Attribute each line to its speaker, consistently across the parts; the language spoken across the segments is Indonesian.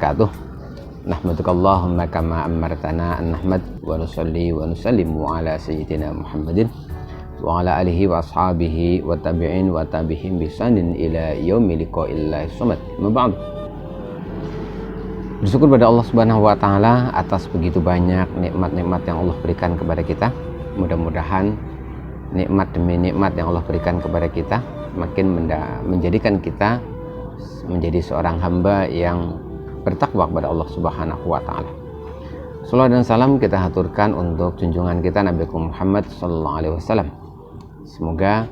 Speaker 1: wabarakatuh. Nahmadukallahumma kama amartana an nahmad wa nusalli wa nusallimu ala sayyidina Muhammadin wa ala alihi wa ashabihi wa tabi'in wa tabi'in bisanin ila yaumi liqa'illahi samad. Maba'd. Bersyukur pada Allah Subhanahu wa taala atas begitu banyak nikmat-nikmat yang Allah berikan kepada kita. Mudah-mudahan nikmat demi nikmat yang Allah berikan kepada kita makin menjadikan kita menjadi seorang hamba yang bertakwa kepada Allah Subhanahu wa taala. Salawat dan salam kita haturkan untuk junjungan kita Nabi Muhammad sallallahu alaihi wasallam. Semoga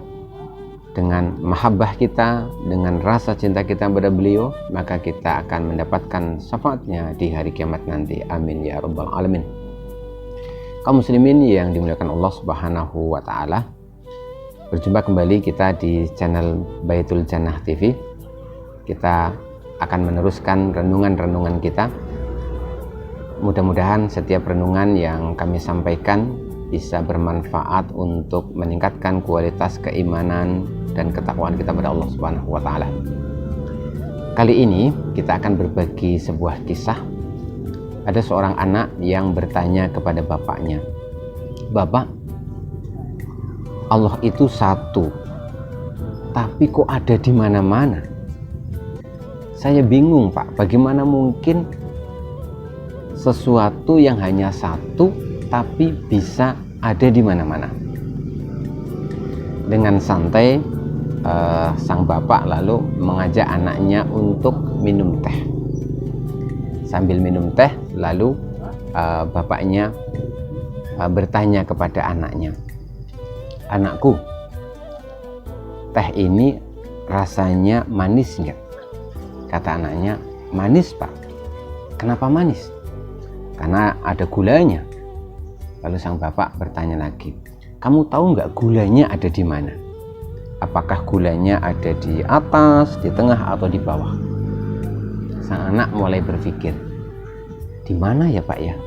Speaker 1: dengan mahabbah kita, dengan rasa cinta kita kepada beliau, maka kita akan mendapatkan syafaatnya di hari kiamat nanti. Amin ya rabbal alamin. Kaum muslimin yang dimuliakan Allah Subhanahu wa taala, berjumpa kembali kita di channel Baitul Jannah TV. Kita akan meneruskan renungan-renungan kita. Mudah-mudahan setiap renungan yang kami sampaikan bisa bermanfaat untuk meningkatkan kualitas keimanan dan ketakwaan kita pada Allah Subhanahu wa taala. Kali ini kita akan berbagi sebuah kisah. Ada seorang anak yang bertanya kepada bapaknya, "Bapak, Allah itu satu, tapi kok ada di mana-mana? Saya bingung, Pak, bagaimana mungkin sesuatu yang hanya satu tapi bisa ada di mana-mana?" Dengan santai sang bapak lalu mengajak anaknya untuk minum teh. Sambil minum teh lalu bapaknya bertanya kepada anaknya, "Anakku, teh ini rasanya manis nggak?" Kata anaknya, "Manis, Pak." "Kenapa manis?" "Karena ada gulanya." Lalu sang bapak bertanya lagi, "Kamu tahu nggak gulanya ada di mana? Apakah gulanya ada di atas, di tengah, atau di bawah?" Sang anak mulai berpikir, "Di mana ya, Pak ya?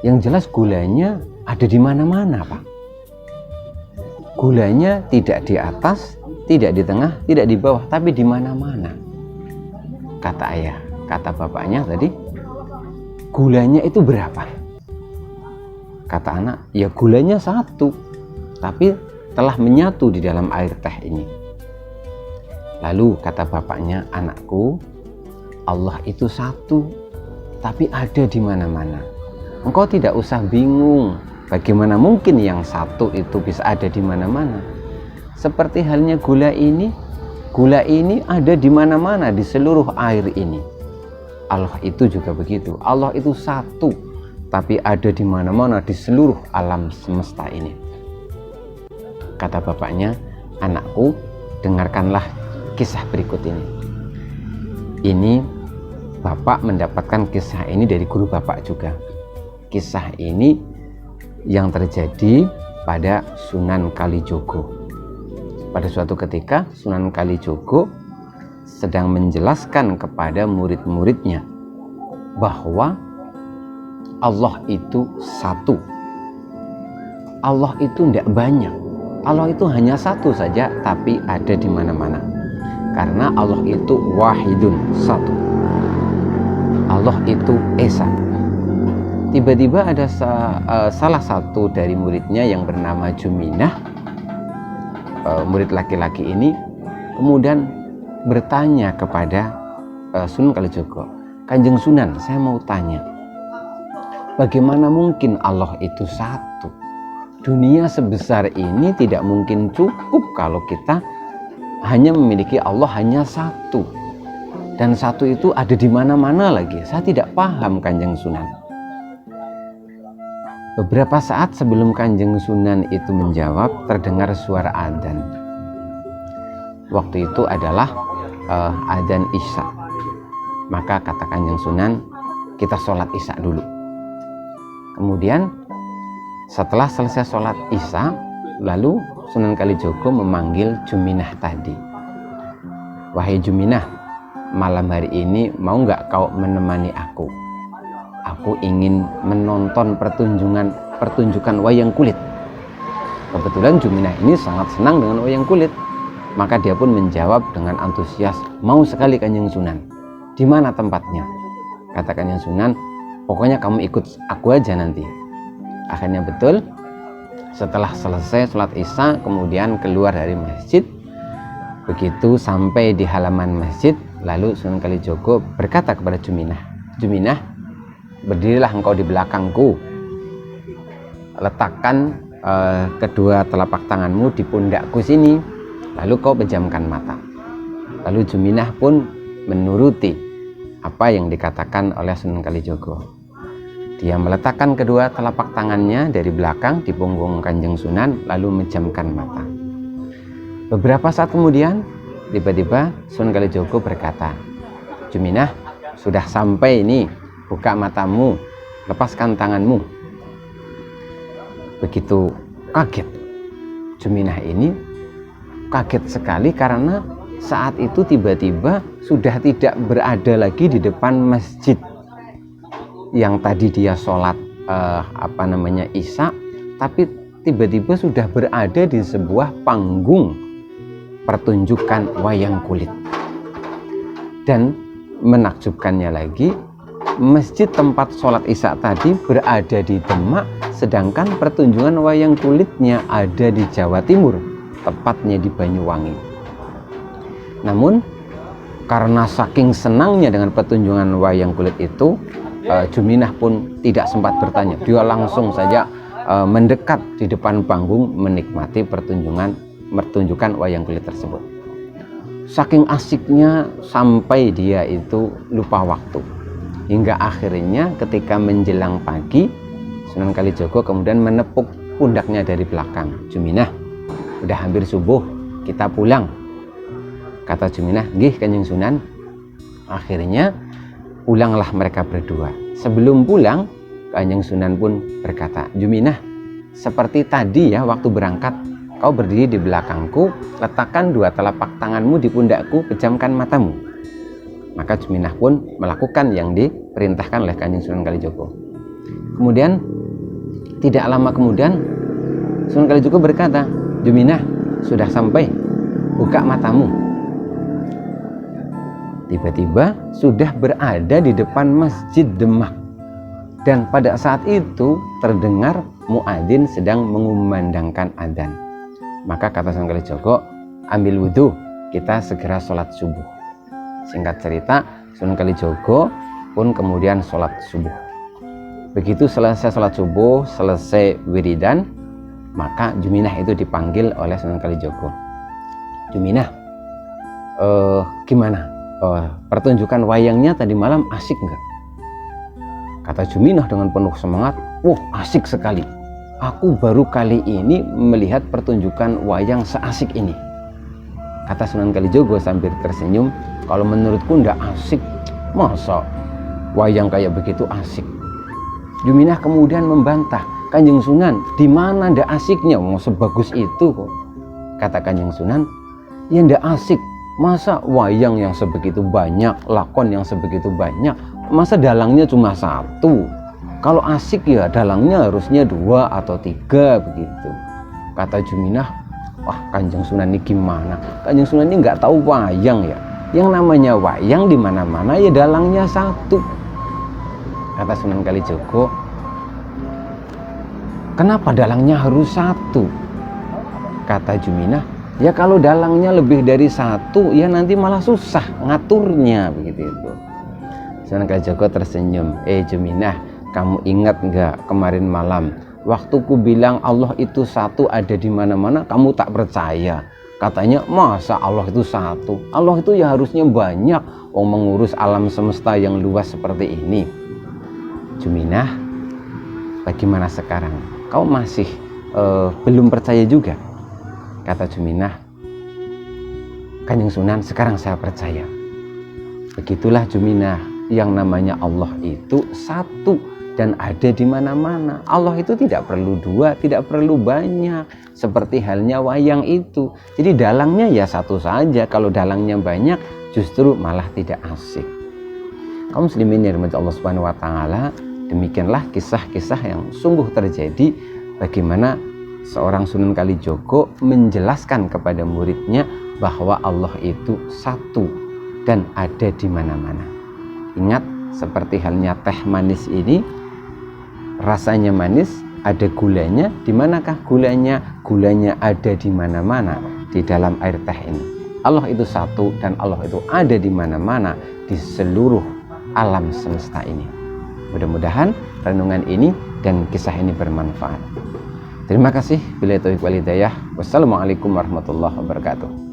Speaker 1: Yang jelas gulanya ada di mana-mana, Pak. Gulanya tidak di atas, tidak di tengah, tidak di bawah, tapi di mana-mana." Kata bapaknya tadi, "Gulanya itu berapa?" Kata anak, "Ya gulanya satu, tapi telah menyatu di dalam air teh ini." Lalu kata bapaknya, "Anakku, Allah itu satu, tapi ada di mana-mana. Engkau tidak usah bingung, bagaimana mungkin yang satu itu bisa ada di mana-mana. Seperti halnya gula ini ada di mana-mana di seluruh air ini. Allah itu juga begitu. Allah itu satu, tapi ada di mana-mana di seluruh alam semesta ini." Kata bapaknya, "Anakku, dengarkanlah kisah berikut ini." Ini bapak mendapatkan kisah ini dari guru bapak juga. Kisah ini yang terjadi pada Sunan Kalijogo. Pada suatu ketika Sunan Kalijogo sedang menjelaskan kepada murid-muridnya bahwa Allah itu satu. Allah itu tidak banyak. Allah itu hanya satu saja, tapi ada di mana-mana. Karena Allah itu wahidun, satu. Allah itu esa. Tiba-tiba ada salah satu dari muridnya yang bernama Juminah, murid laki-laki ini, kemudian bertanya kepada Sunan Kalijogo, "Kanjeng Sunan, saya mau tanya, bagaimana mungkin Allah itu satu? Dunia sebesar ini tidak mungkin cukup kalau kita hanya memiliki Allah hanya satu. Dan satu itu ada di mana-mana lagi. Saya tidak paham, Kanjeng Sunan." Beberapa saat sebelum Kanjeng Sunan itu menjawab, terdengar suara adzan. Waktu itu adalah adzan Isya. Maka kata Kanjeng Sunan, "Kita sholat Isya dulu." Kemudian setelah selesai sholat Isya, lalu Sunan Kalijogo memanggil Juminah tadi. "Wahai Juminah, malam hari ini mau nggak kau menemani aku? Aku ingin menonton pertunjukan wayang kulit." Kebetulan Juminah ini sangat senang dengan wayang kulit. Maka dia pun menjawab dengan antusias, "Mau sekali Kanjeng Sunan." Di mana tempatnya? Kata Kanjeng Sunan, pokoknya kamu ikut aku aja nanti. Akhirnya betul, setelah selesai sholat Isya kemudian keluar dari masjid. Begitu sampai di halaman masjid, lalu Sunan Kalijogo berkata kepada Juminah, Juminah, berdirilah engkau di belakangku, letakkan kedua telapak tanganmu di pundakku sini, lalu kau pejamkan mata. Lalu Juminah pun menuruti apa yang dikatakan oleh Sunan Kalijogo. Dia meletakkan kedua telapak tangannya dari belakang di punggung Kanjeng Sunan, lalu memejamkan mata. Beberapa saat kemudian, tiba-tiba Sunan Kalijogo berkata, Juminah, sudah sampai ini, buka matamu, lepaskan tanganmu. Begitu kaget, Juminah ini kaget sekali karena saat itu tiba-tiba sudah tidak berada lagi di depan masjid yang tadi dia sholat Isya, tapi tiba-tiba sudah berada di sebuah panggung pertunjukan wayang kulit. Dan menakjubkannya lagi, masjid tempat sholat Isya tadi berada di Demak, sedangkan pertunjukan wayang kulitnya ada di Jawa Timur, tepatnya di Banyuwangi. Namun karena saking senangnya dengan pertunjukan wayang kulit itu, Juminah pun tidak sempat bertanya. Dia langsung saja mendekat di depan panggung menikmati pertunjukan wayang kulit tersebut. Saking asiknya sampai dia itu lupa waktu. Hingga akhirnya ketika menjelang pagi, Sunan Kalijogo kemudian menepuk pundaknya dari belakang. Juminah, udah hampir subuh, kita pulang. Kata Juminah, nggih Kanjeng Sunan. Akhirnya pulanglah mereka berdua. Sebelum pulang, Kanjeng Sunan pun berkata, Juminah, seperti tadi ya waktu berangkat, kau berdiri di belakangku, letakkan dua telapak tanganmu di pundakku, pejamkan matamu. Maka Juminah pun melakukan yang diperintahkan oleh Kanjeng Sunan Kalijogo. Kemudian tidak lama kemudian Sunan Kalijogo berkata, Juminah, sudah sampai, buka matamu. Tiba-tiba sudah berada di depan Masjid Demak, dan pada saat itu terdengar muadzin sedang mengumandangkan adzan. Maka kata Sunan Kalijogo, ambil wudhu, kita segera sholat subuh. Singkat cerita, Sunan Kalijogo pun kemudian sholat subuh. Begitu selesai sholat subuh, selesai wiridan, maka Juminah itu dipanggil oleh Sunan Kalijogo. Juminah, gimana? Pertunjukan wayangnya tadi malam asik nggak? Kata Juminah dengan penuh semangat, wah asik sekali. Aku baru kali ini melihat pertunjukan wayang seasik ini. Kata Sunan Kalijogo sambil tersenyum, kalau menurutku ndak asik, masa wayang kayak begitu asik? Juminah kemudian membantah, Kanjeng Sunan, di mana ndak asiknya? Mau sebagus itu kok. Kata Kanjeng Sunan, ya ndak asik. Masa wayang yang sebegitu banyak, lakon yang sebegitu banyak, masa dalangnya cuma satu? Kalau asik ya dalangnya harusnya 2 atau 3 begitu. Kata Juminah, wah Kanjeng Sunan ini gimana? Kanjeng Sunan ini nggak tahu wayang ya. Yang namanya wayang di mana-mana ya dalangnya satu. Kata Sunan Kalijogo, kenapa dalangnya harus satu? Kata Juminah, ya kalau dalangnya lebih dari satu ya nanti malah susah ngaturnya begitu itu. Sunan Kalijogo tersenyum, Juminah, kamu ingat nggak kemarin malam waktu ku bilang Allah itu satu ada di mana-mana, kamu tak percaya. Katanya masa Allah itu satu? Allah itu ya harusnya banyak, mengurus alam semesta yang luas seperti ini. Juminah, bagaimana sekarang? Kau masih belum percaya juga? Kata Juminah, Kanjeng Sunan, sekarang saya percaya. Begitulah Juminah, yang namanya Allah itu satu dan ada di mana-mana. Allah itu tidak perlu 2, tidak perlu banyak, seperti halnya wayang itu. Jadi dalangnya ya satu saja. Kalau dalangnya banyak justru malah tidak asik. Kaum muslimin yang dirahmati Allah Subhanahu wa taala, demikianlah kisah-kisah yang sungguh terjadi bagaimana seorang Sunan Kalijogo menjelaskan kepada muridnya bahwa Allah itu satu dan ada di mana-mana. Ingat, seperti halnya teh manis ini, rasanya manis, ada gulanya. Di manakah gulanya? Gulanya ada di mana-mana di dalam air teh ini. Allah itu satu dan Allah itu ada di mana-mana di seluruh alam semesta ini. Mudah-mudahan renungan ini dan kisah ini bermanfaat. Terima kasih. Billahi taufiq wal hidayah. Wassalamualaikum warahmatullahi wabarakatuh.